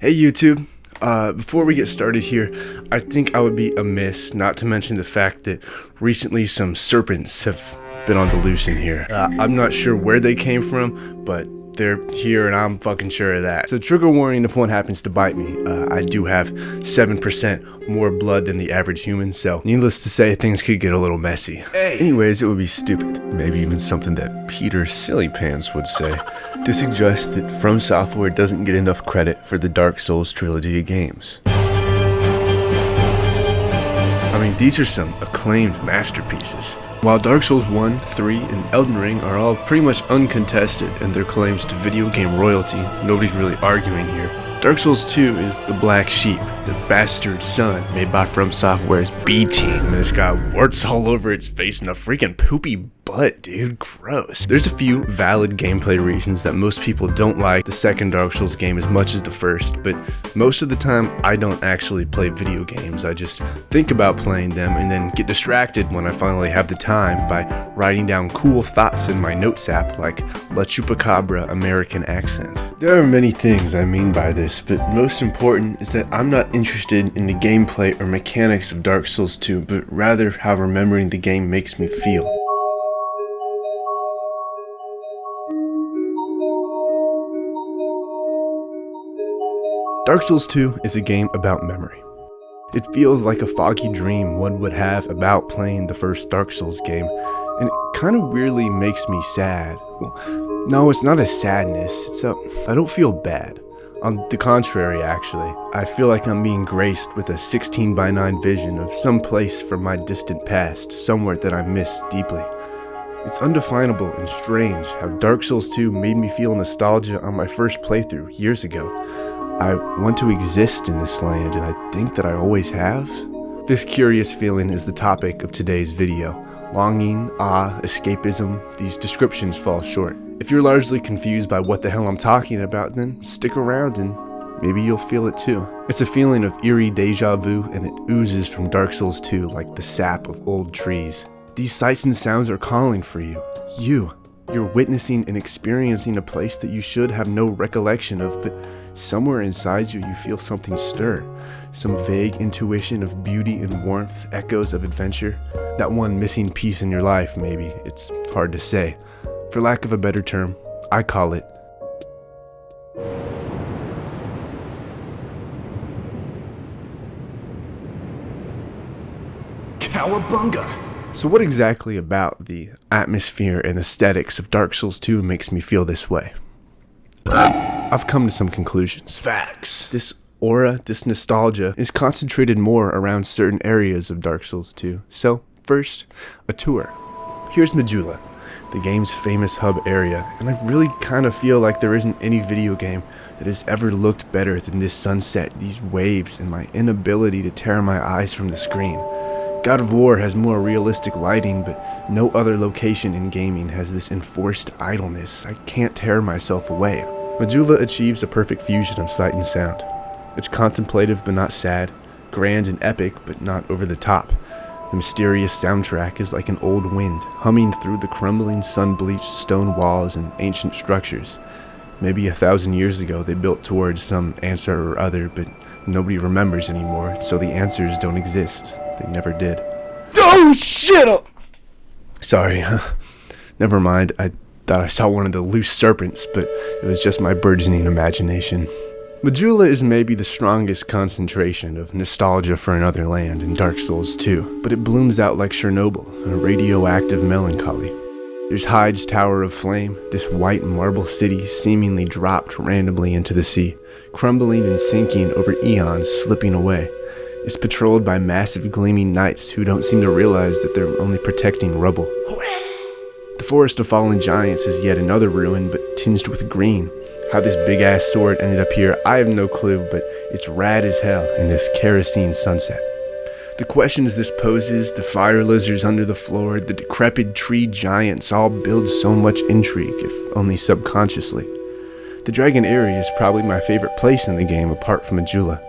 Hey YouTube, before we get started here, I think I would be amiss not to mention the fact that recently some serpents have been on the loose in here. I'm not sure where they came from, but they're here and I'm fucking sure of that. So trigger warning if one happens to bite me. I do have 7% more blood than the average human, so needless to say, things could get a little messy. Anyways, it would be stupid, maybe even something that Peter Sillypants would say, to suggest that From Software doesn't get enough credit for the Dark Souls trilogy of games. I mean, these are some acclaimed masterpieces. While Dark Souls 1, 3, and Elden Ring are all pretty much uncontested in their claims to video game royalty, nobody's really arguing here, Dark Souls 2 is the black sheep, the bastard son made by From Software's B team, and it's got warts all over its face and a freaking poopy butt, dude, gross. There's a few valid gameplay reasons that most people don't like the second Dark Souls game as much as the first, but most of the time I don't actually play video games. I just think about playing them and then get distracted when I finally have the time by writing down cool thoughts in my notes app like La Chupacabra American accent. There are many things I mean by this, but most important is that I'm not interested in the gameplay or mechanics of Dark Souls 2, but rather how remembering the game makes me feel. Dark Souls 2 is a game about memory. It feels like a foggy dream one would have about playing the first Dark Souls game, and it kind of weirdly makes me sad. Well, no, it's not a sadness, I don't feel bad. On the contrary, actually, I feel like I'm being graced with a 16:9 vision of some place from my distant past, somewhere that I miss deeply. It's undefinable and strange how Dark Souls 2 made me feel nostalgia on my first playthrough years ago. I want to exist in this land, and I think that I always have. This curious feeling is the topic of today's video. Longing, awe, escapism, these descriptions fall short. If you're largely confused by what the hell I'm talking about, then stick around and maybe you'll feel it too. It's a feeling of eerie deja vu, and it oozes from Dark Souls 2 like the sap of old trees. These sights and sounds are calling for you. You're witnessing and experiencing a place that you should have no recollection of, but somewhere inside you, you feel something stir. Some vague intuition of beauty and warmth, echoes of adventure. That one missing piece in your life, maybe. It's hard to say. For lack of a better term, I call it Cowabunga! So what exactly about the atmosphere and aesthetics of Dark Souls 2 makes me feel this way? I've come to some conclusions. Facts. This aura, this nostalgia, is concentrated more around certain areas of Dark Souls 2. So, first, a tour. Here's Majula, the game's famous hub area, and I really kind of feel like there isn't any video game that has ever looked better than this sunset, these waves, and my inability to tear my eyes from the screen. God of War has more realistic lighting, but no other location in gaming has this enforced idleness. I can't tear myself away. Majula achieves a perfect fusion of sight and sound. It's contemplative but not sad, grand and epic but not over the top. The mysterious soundtrack is like an old wind, humming through the crumbling sun-bleached stone walls and ancient structures. Maybe 1,000 years ago they built towards some answer or other, but nobody remembers anymore, so the answers don't exist. They never did. Oh shit! Sorry, never mind. I thought I saw one of the loose serpents, but it was just my burgeoning imagination. Majula is maybe the strongest concentration of nostalgia for another land in Dark Souls 2, but it blooms out like Chernobyl, a radioactive melancholy. There's Hyde's Tower of Flame, this white marble city seemingly dropped randomly into the sea, crumbling and sinking over eons, slipping away. It's patrolled by massive gleaming knights who don't seem to realize that they're only protecting rubble. The Forest of Fallen Giants is yet another ruin, but tinged with green. How this big-ass sword ended up here, I have no clue, but it's rad as hell in this kerosene sunset. The questions this poses, the fire lizards under the floor, the decrepit tree giants all build so much intrigue, if only subconsciously. The Dragon area is probably my favorite place in the game apart from Majula.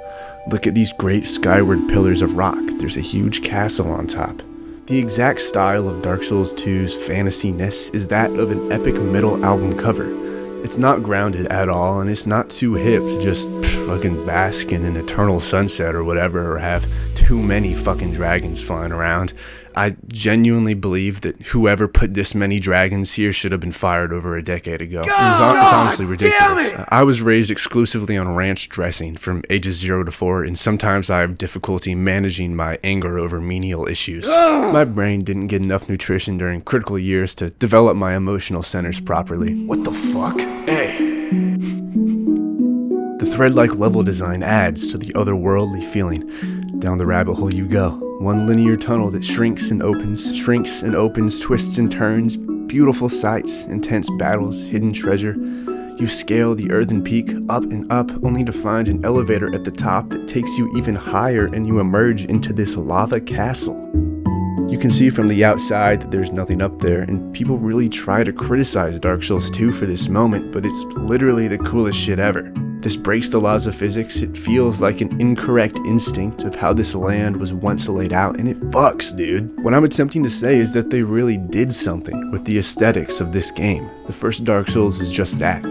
Look at these great skyward pillars of rock. There's a huge castle on top. The exact style of Dark Souls 2's fantasy-ness is that of an epic metal album cover. It's not grounded at all, and it's not too hip to just fucking bask in an eternal sunset or whatever, or have too many fucking dragons flying around. I genuinely believe that whoever put this many dragons here should have been fired over a decade ago. It's honestly ridiculous. I was raised exclusively on ranch dressing from ages 0 to 4, and sometimes I have difficulty managing my anger over menial issues. My brain didn't get enough nutrition during critical years to develop my emotional centers properly. What the fuck? Hey. The thread-like level design adds to the otherworldly feeling. Down the rabbit hole you go. One linear tunnel that shrinks and opens, twists and turns, beautiful sights, intense battles, hidden treasure. You scale the earthen peak up and up, only to find an elevator at the top that takes you even higher, and you emerge into this lava castle. You can see from the outside that there's nothing up there, and people really try to criticize Dark Souls 2 for this moment, but it's literally the coolest shit ever. This breaks the laws of physics. It feels like an incorrect instinct of how this land was once laid out, and it fucks, dude. What I'm attempting to say is that they really did something with the aesthetics of this game. The first Dark Souls is just that.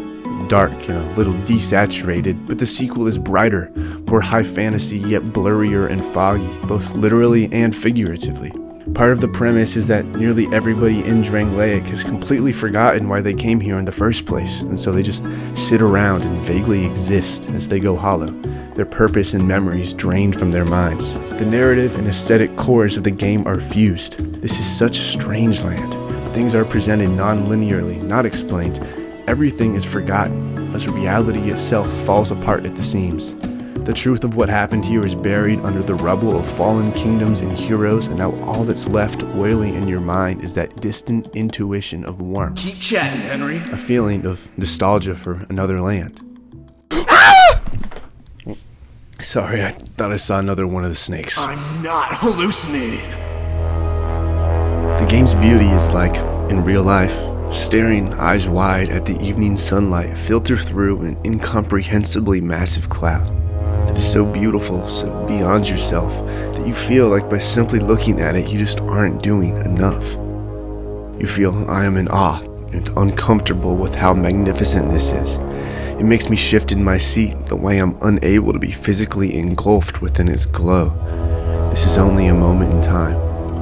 Dark and a little desaturated, but the sequel is brighter, more high fantasy, yet blurrier and foggy, both literally and figuratively. Part of the premise is that nearly everybody in Drangleic has completely forgotten why they came here in the first place, and so they just sit around and vaguely exist as they go hollow, their purpose and memories drained from their minds. The narrative and aesthetic cores of the game are fused. This is such a strange land. Things are presented non-linearly, not explained. Everything is forgotten, as reality itself falls apart at the seams. The truth of what happened here is buried under the rubble of fallen kingdoms and heroes, and now all that's left oily in your mind is that distant intuition of warmth. Keep chatting, Henry. A feeling of nostalgia for another land. Sorry, I thought I saw another one of the snakes. I'm not hallucinating. The game's beauty is like, in real life, staring eyes wide at the evening sunlight filter through an incomprehensibly massive cloud. That is so beautiful, so beyond yourself, that you feel like by simply looking at it, you just aren't doing enough. You feel I am in awe and uncomfortable with how magnificent this is. It makes me shift in my seat the way I'm unable to be physically engulfed within its glow. This is only a moment in time.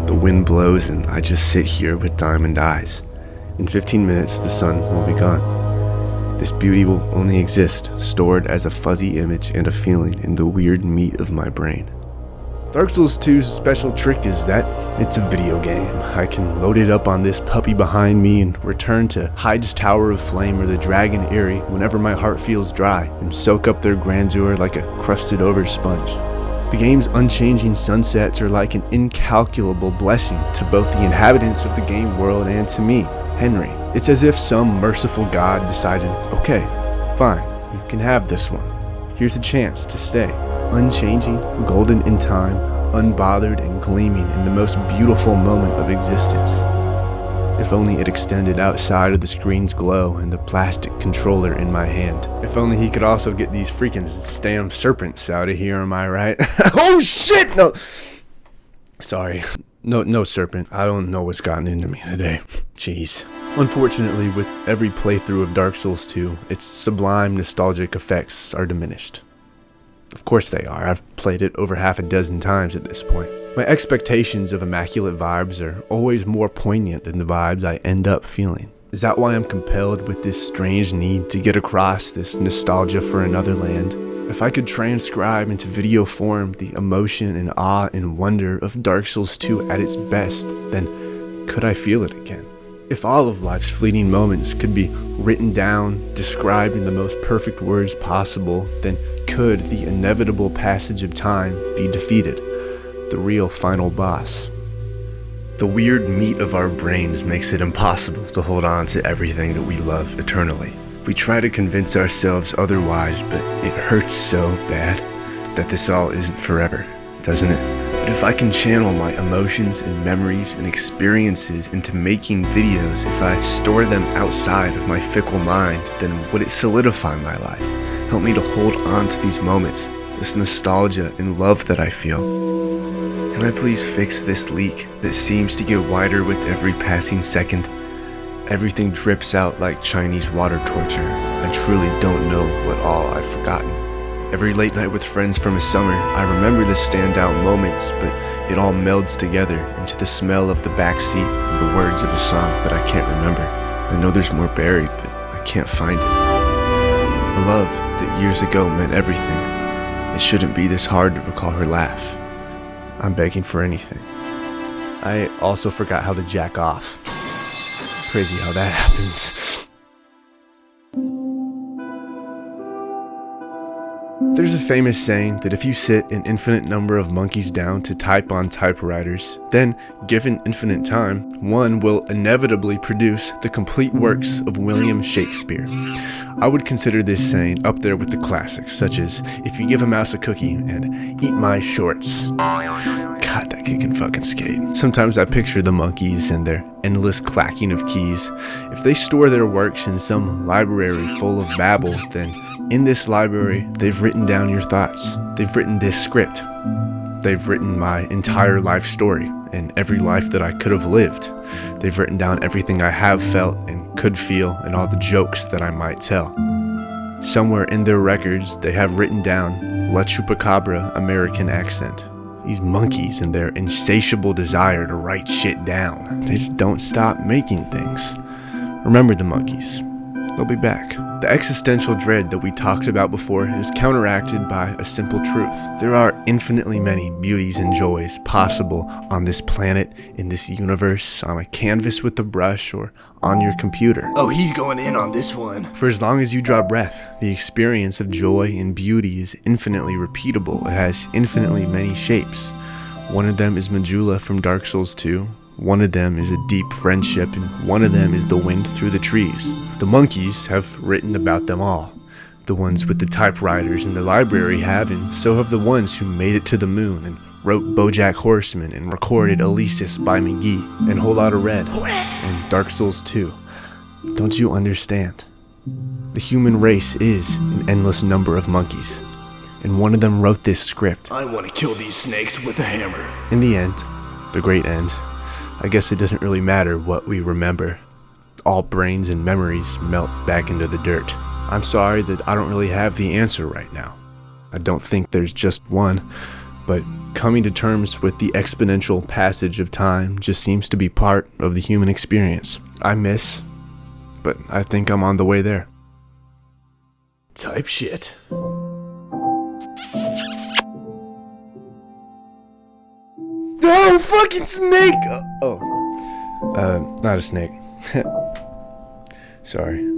The wind blows and I just sit here with diamond eyes. In 15 minutes, the sun will be gone. This beauty will only exist, stored as a fuzzy image and a feeling in the weird meat of my brain. Dark Souls 2's special trick is that it's a video game. I can load it up on this puppy behind me and return to Hyde's Tower of Flame or the Dragon Eyrie whenever my heart feels dry, and soak up their grandeur like a crusted over sponge. The game's unchanging sunsets are like an incalculable blessing to both the inhabitants of the game world and to me, Henry. It's as if some merciful god decided, okay, fine, you can have this one. Here's a chance to stay, unchanging, golden in time, unbothered and gleaming in the most beautiful moment of existence. If only it extended outside of the screen's glow and the plastic controller in my hand. If only he could also get these freaking damn serpents out of here, am I right? Oh shit, no! Sorry. No serpent. I don't know what's gotten into me today. Jeez. Unfortunately, with every playthrough of Dark Souls 2, its sublime nostalgic effects are diminished. Of course they are. I've played it over half a dozen times at this point. My expectations of immaculate vibes are always more poignant than the vibes I end up feeling. Is that why I'm compelled with this strange need to get across this nostalgia for another land? If I could transcribe into video form the emotion and awe and wonder of Dark Souls 2 at its best, then could I feel it again? If all of life's fleeting moments could be written down, described in the most perfect words possible, then could the inevitable passage of time be defeated, the real final boss? The weird meat of our brains makes it impossible to hold on to everything that we love eternally. We try to convince ourselves otherwise, but it hurts so bad that this all isn't forever, doesn't it? But if I can channel my emotions and memories and experiences into making videos, if I store them outside of my fickle mind, then would it solidify my life? Help me to hold on to these moments, this nostalgia and love that I feel. Can I please fix this leak that seems to get wider with every passing second? Everything drips out like Chinese water torture. I truly don't know what all I've forgotten. Every late night with friends from a summer, I remember the standout moments, but it all melds together into the smell of the backseat and the words of a song that I can't remember. I know there's more buried, but I can't find it. A love that years ago meant everything. It shouldn't be this hard to recall her laugh. I'm begging for anything. I also forgot how to jack off. Crazy how that happens. There's a famous saying that if you sit an infinite number of monkeys down to type on typewriters, then, given infinite time, one will inevitably produce the complete works of William Shakespeare. I would consider this saying up there with the classics, such as, if you give a mouse a cookie and eat my shorts. God, that kid can fucking skate. Sometimes I picture the monkeys and their endless clacking of keys. If they store their works in some library full of babble, then in this library, they've written down your thoughts. They've written this script. They've written my entire life story and every life that I could have lived. They've written down everything I have felt and could feel and all the jokes that I might tell. Somewhere in their records, they have written down La Chupacabra American accent. These monkeys and their insatiable desire to write shit down. They just don't stop making things. Remember the monkeys. They'll be back. The existential dread that we talked about before is counteracted by a simple truth. There are infinitely many beauties and joys possible on this planet, in this universe, on a canvas with a brush, or on your computer. Oh, he's going in on this one. For as long as you draw breath, the experience of joy and beauty is infinitely repeatable. It has infinitely many shapes. One of them is Majula from Dark Souls 2. One of them is a deep friendship, and one of them is the wind through the trees. The monkeys have written about them all. The ones with the typewriters in the library have, and so have the ones who made it to the moon and wrote BoJack Horseman and recorded Elysis by McGee and Whole Lotta Red and Dark Souls 2. Don't you understand? The human race is an endless number of monkeys, and one of them wrote this script. I want to kill these snakes with a hammer. In the end, the great end, I guess it doesn't really matter what we remember. All brains and memories melt back into the dirt. I'm sorry that I don't really have the answer right now. I don't think there's just one, but coming to terms with the exponential passage of time just seems to be part of the human experience. I miss, but I think I'm on the way there. Type shit. Oh, fucking snake! Not a snake. Sorry.